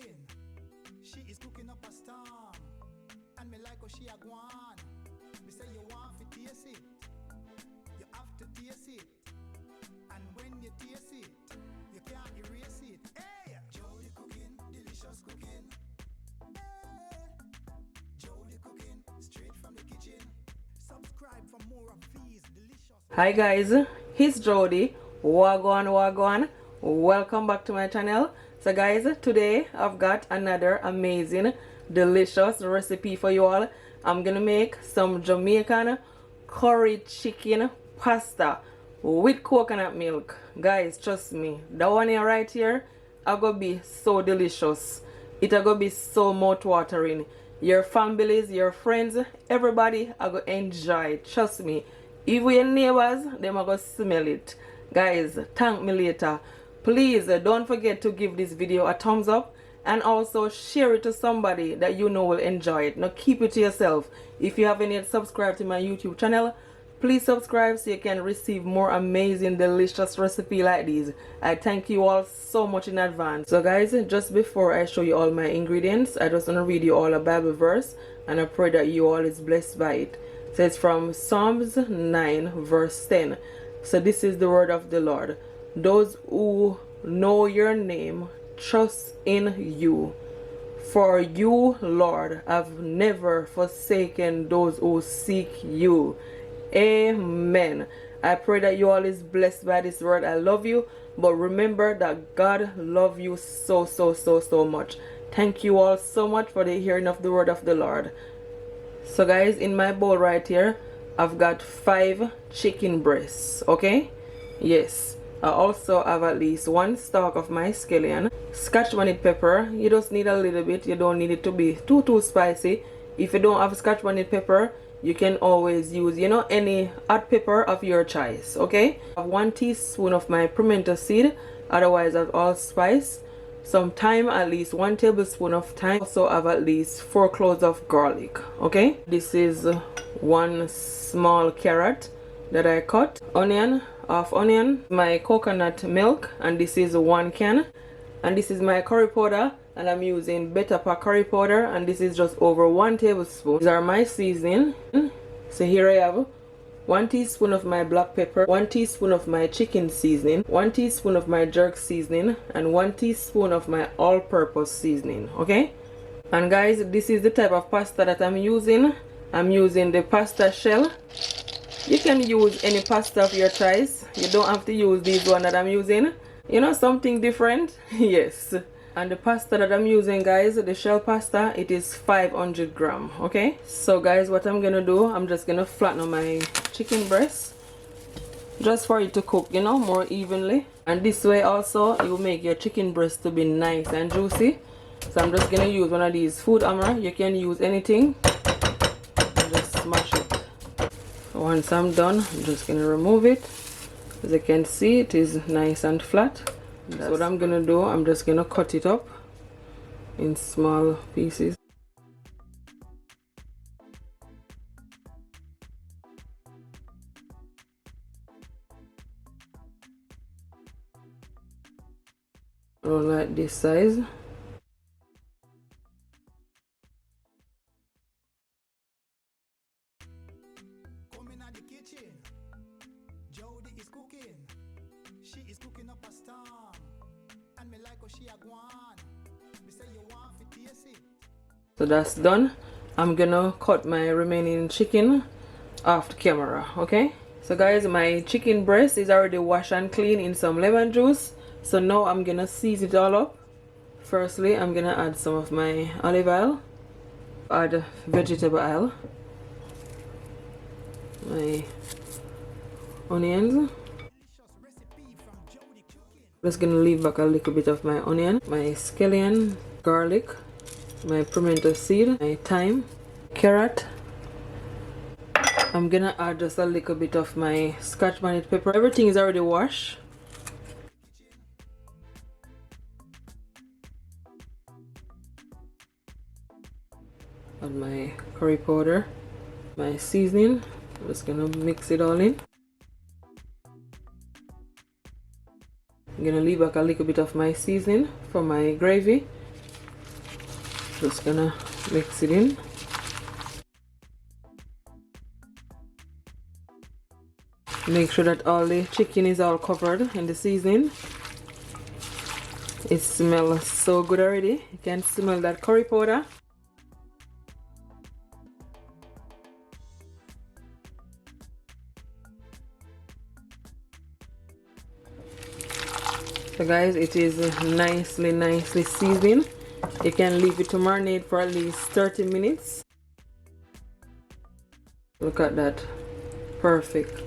cooking. She is cooking up a storm. And me like how she a gwan. Me say you want to taste it. You have to taste it. And when you taste it, you can't erase it. Hey! Jody cooking, delicious cooking. Hey! Jody cooking, straight from the kitchen. Subscribe for more of these delicious. Hi guys, it's Jody. Wagwan. Welcome back to my channel. So guys, today I've got another amazing, delicious recipe for you all. I'm gonna make some Jamaican curry chicken pasta with coconut milk. Guys, trust me, that one here right here are gonna be so delicious. It are gonna be so mouth-watering. Your families, your friends, everybody are gonna enjoy it. Trust me. Even your neighbors, them are gonna smell it. Guys, thank me later. Please don't forget to give this video a thumbs up and also share it to somebody that you know will enjoy it. Now keep it to yourself. If you haven't yet subscribed to my YouTube channel, please subscribe so you can receive more amazing, delicious recipe like these. I thank you all so much in advance. So guys, just before I show you all my ingredients, I just want to read you all a Bible verse and I pray that you all is blessed by it. It says from Psalms 9 verse 10. So this is the word of the Lord. Those who know your name trust in you. For you, Lord, have never forsaken those who seek you. Amen. I pray that you all is blessed by this word. I love you, but remember that God loves you so much. Thank you all so much for the hearing of the word of the Lord. So guys, in my bowl right here, I've got 5 chicken breasts. Okay, yes. I also have at least 1 stalk of my scallion, scotch bonnet pepper. You just need a little bit. You don't need it to be too spicy. If you don't have scotch bonnet pepper, you can always use, you know, any hot pepper of your choice. Okay, I have 1 teaspoon of my pimento seed, otherwise of allspice, some thyme, at least 1 tablespoon of thyme. Also have at least 4 cloves of garlic. Okay, this is 1 small carrot that I cut, onion, half onion, my coconut milk, and this is 1 can, and this is my curry powder, and I'm using better pack curry powder, and this is just over 1 tablespoon. These are my seasoning. So here I have 1 teaspoon of my black pepper, 1 teaspoon of my chicken seasoning, 1 teaspoon of my jerk seasoning, and 1 teaspoon of my all-purpose seasoning. Okay, and guys, this is the type of pasta that I'm using. I'm using the pasta shell. You can use any pasta of your choice. You don't have to use this one that I'm using. You know, something different. Yes. And the pasta that I'm using, guys, the shell pasta, it is 500 grams. Okay, so guys, what I'm gonna do, I'm just gonna flatten my chicken breast just for it to cook, you know, more evenly. And this way also it will make your chicken breast to be nice and juicy. So I'm just gonna use one of these food hammer. You can use anything and just smash it. Once I'm done, I'm just gonna remove it. As you can see, it is nice and flat. That's what I'm gonna do. I'm just gonna cut it up in small pieces. Like this size. Jody is cooking. She is cooking up a storm. And me like how she a gwan. Me say you want to taste it. So that's done. I'm gonna cut my remaining chicken off the camera. Okay, so guys, my chicken breast is already washed and clean in some lemon juice. So now I'm gonna season it all up. Firstly, I'm gonna add some of my olive oil, add vegetable oil, my onions. Just gonna leave back a little bit of my onion, my scallion, garlic, my pimento seed, my thyme, carrot. I'm gonna add just a little bit of my scotch bonnet pepper. Everything is already washed. Add my curry powder, my seasoning. I'm just gonna mix it all in. I'm gonna leave back a little bit of my seasoning for my gravy. Just gonna mix it in. Make sure that all the chicken is all covered in the seasoning. It smells so good already. You can smell that curry powder. So guys, it is nicely seasoned. You can leave it to marinate for at least 30 minutes. Look at that. Perfect.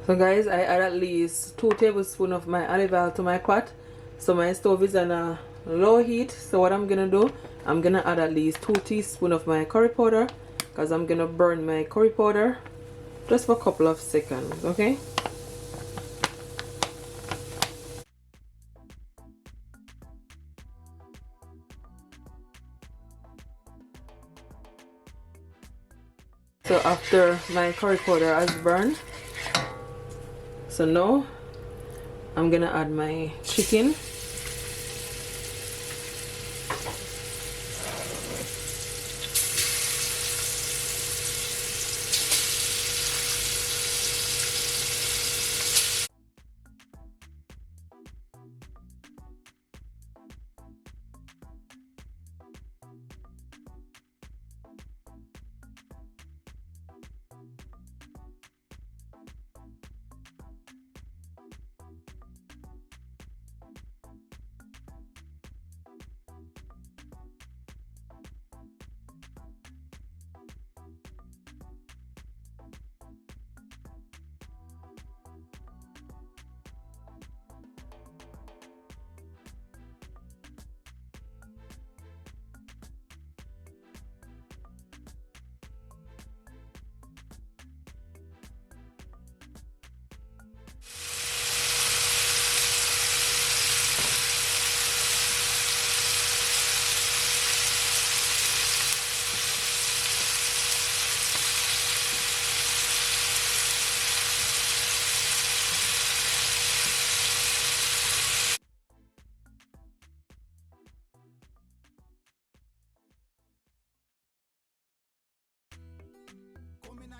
So guys, I add at least 2 tablespoons of my olive oil to my pot. So my stove is on a low heat. So what I'm gonna do, I'm gonna add at least 2 teaspoons of my curry powder, because I'm gonna burn my curry powder just for a couple of seconds, okay? So after my curry powder has burned, so now I'm gonna add my chicken.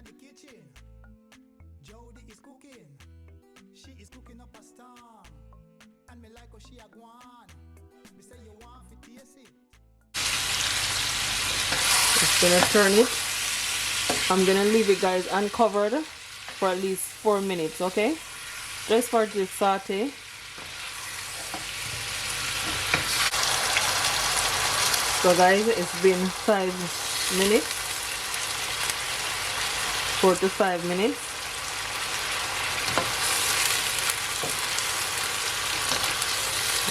The kitchen, Jody is cooking. She is cooking up a storm, and me like how she a gwan. Me say you want to taste it. Just gonna turn it. I'm gonna leave it, guys, uncovered for at least 4 minutes, okay? Just for the saute. So guys, it's been 5 minutes. 4 to 5 minutes.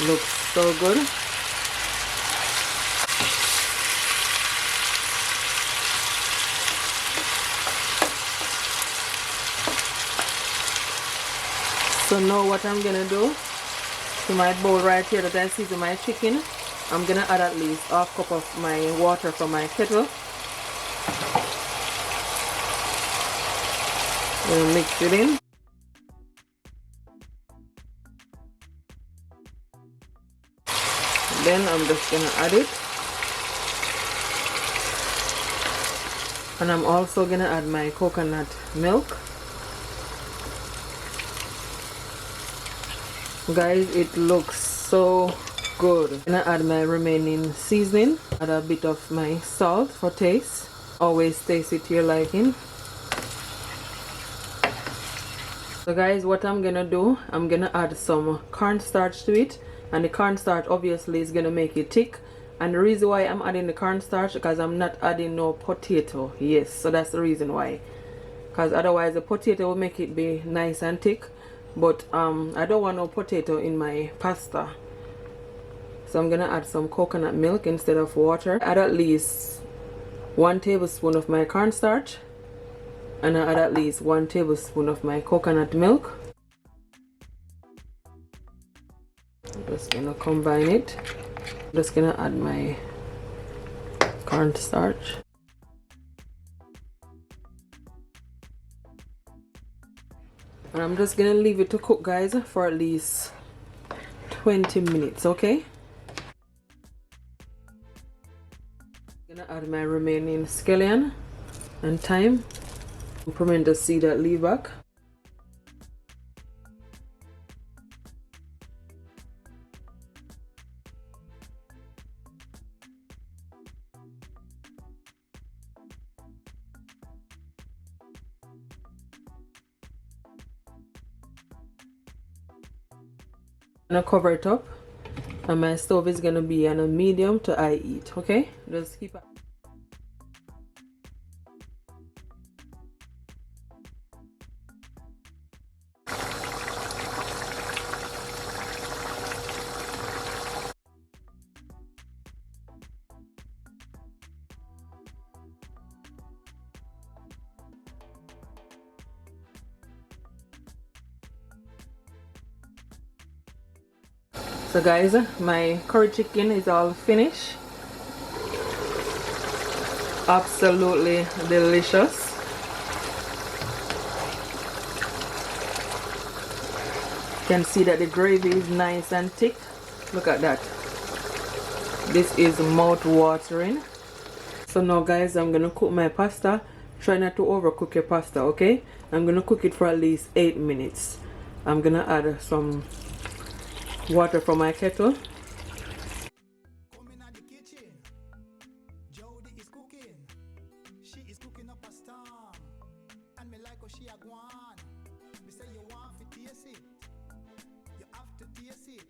Looks so good. So now what I'm gonna do to my bowl right here that I season my chicken, I'm gonna add at least half cup of my water from my kettle. We'll mix it in. Then I'm just gonna add it. And I'm also gonna add my coconut milk. Guys, it looks so good. I'm gonna add my remaining seasoning. Add a bit of my salt for taste. Always taste it to your liking. So guys, what I'm gonna do, I'm gonna add some cornstarch to it, and the cornstarch obviously is gonna make it thick. And the reason why I'm adding the cornstarch, because I'm not adding no potato. Yes, so that's the reason why, because otherwise the potato will make it be nice and thick, but I don't want no potato in my pasta. So I'm gonna add some coconut milk instead of water. Add at least 1 tablespoon of my cornstarch, and I add at least 1 tablespoon of my coconut milk. I'm just gonna combine it. I'm just gonna add my cornstarch. And I'm just gonna leave it to cook, guys, for at least 20 minutes, okay? Gonna add my remaining scallion and thyme, pimento seed that leave back. I'm gonna cover it up, and my stove is gonna be on a medium to high heat, okay? Just keep it. So guys, my curry chicken is all finished. Absolutely delicious. You can see that the gravy is nice and thick. Look at that. This is mouth-watering. So now guys, I'm gonna cook my pasta. Try not to overcook your pasta, okay? I'm gonna cook it for at least 8 minutes. I'm gonna add some water from my kettle. Come in the kitchen. Jody is cooking. She is cooking up a storm. And me like how she a gwan. Me say you want to taste it. You have to taste it.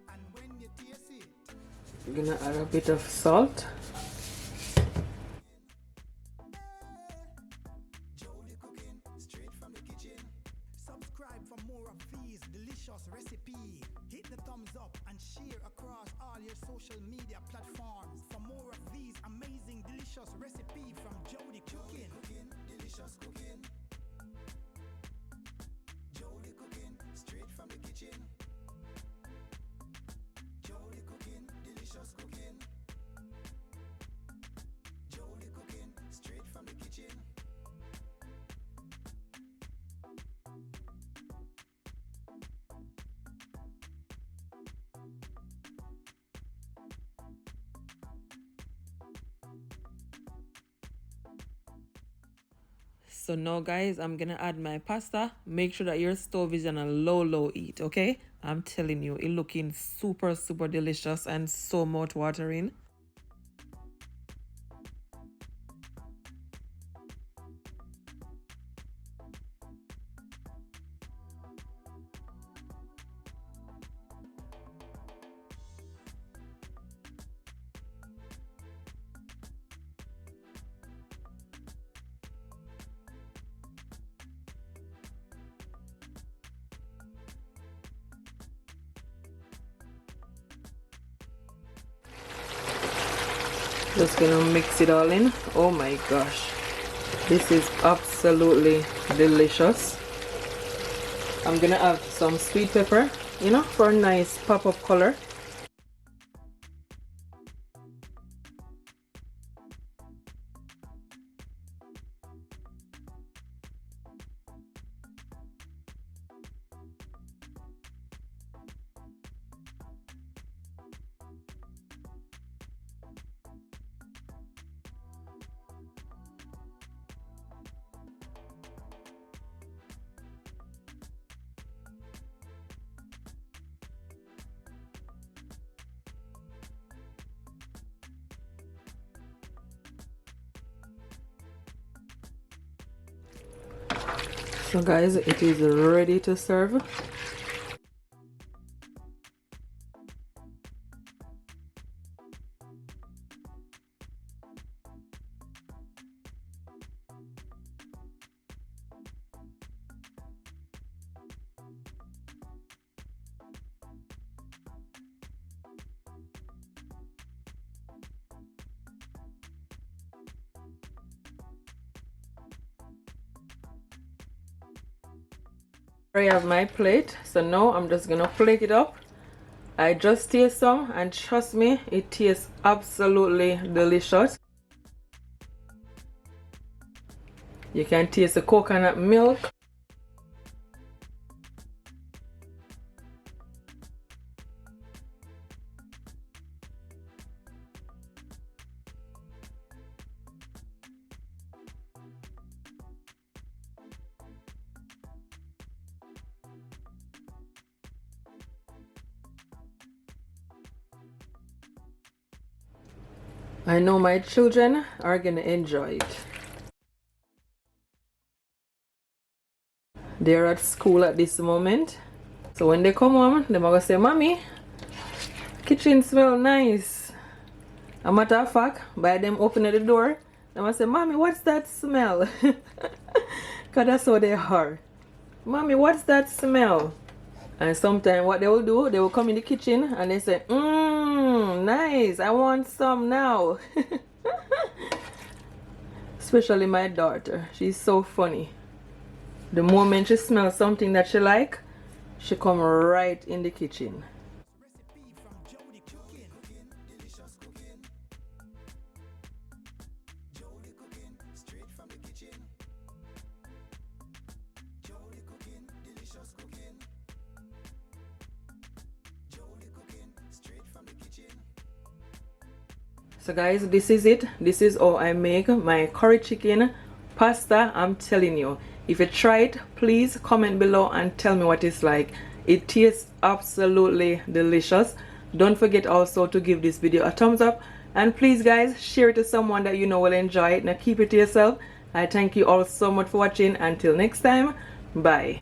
And when you taste it, I'm gonna add a bit of salt. Jody cooking straight from the kitchen. Subscribe for more of these delicious recipes. Hit the thumbs up and share across all your social media platforms for more of these amazing delicious recipes from Jody Cooking. Delicious cooking. Jody cooking straight from the kitchen. Jody cooking delicious cooking. Jody cooking straight from the kitchen. So now guys, I'm gonna add my pasta. Make sure that your stove is on a low heat, okay? I'm telling you, it looking super delicious and so mouth watering. Just gonna mix it all in. Oh my gosh, this is absolutely delicious. I'm gonna add some sweet pepper, you know, for a nice pop-up color. So guys, it is ready to serve. I have my plate, so now I'm just gonna plate it up. I just taste some, and trust me, it tastes absolutely delicious. You can taste the coconut milk. I know my children are gonna enjoy it. They're at school at this moment. So when they come home, they're gonna say, Mommy, kitchen smell nice. A matter of fact, by them opening the door, they're gonna say, Mommy, what's that smell? Because that's how they are. Mommy, what's that smell? And sometimes what they will do, they will come in the kitchen and they say, nice, I want some now. Especially my daughter, she's so funny. The moment she smells something that she like, she come right in the kitchen. So guys, this is it. This is how I make my curry chicken pasta. I'm telling you, if you try it, please comment below and tell me what it's like. It tastes absolutely delicious. Don't forget also to give this video a thumbs up, and please guys, share it to someone that you know will enjoy it. Now keep it to yourself. I thank you all so much for watching. Until next time, bye.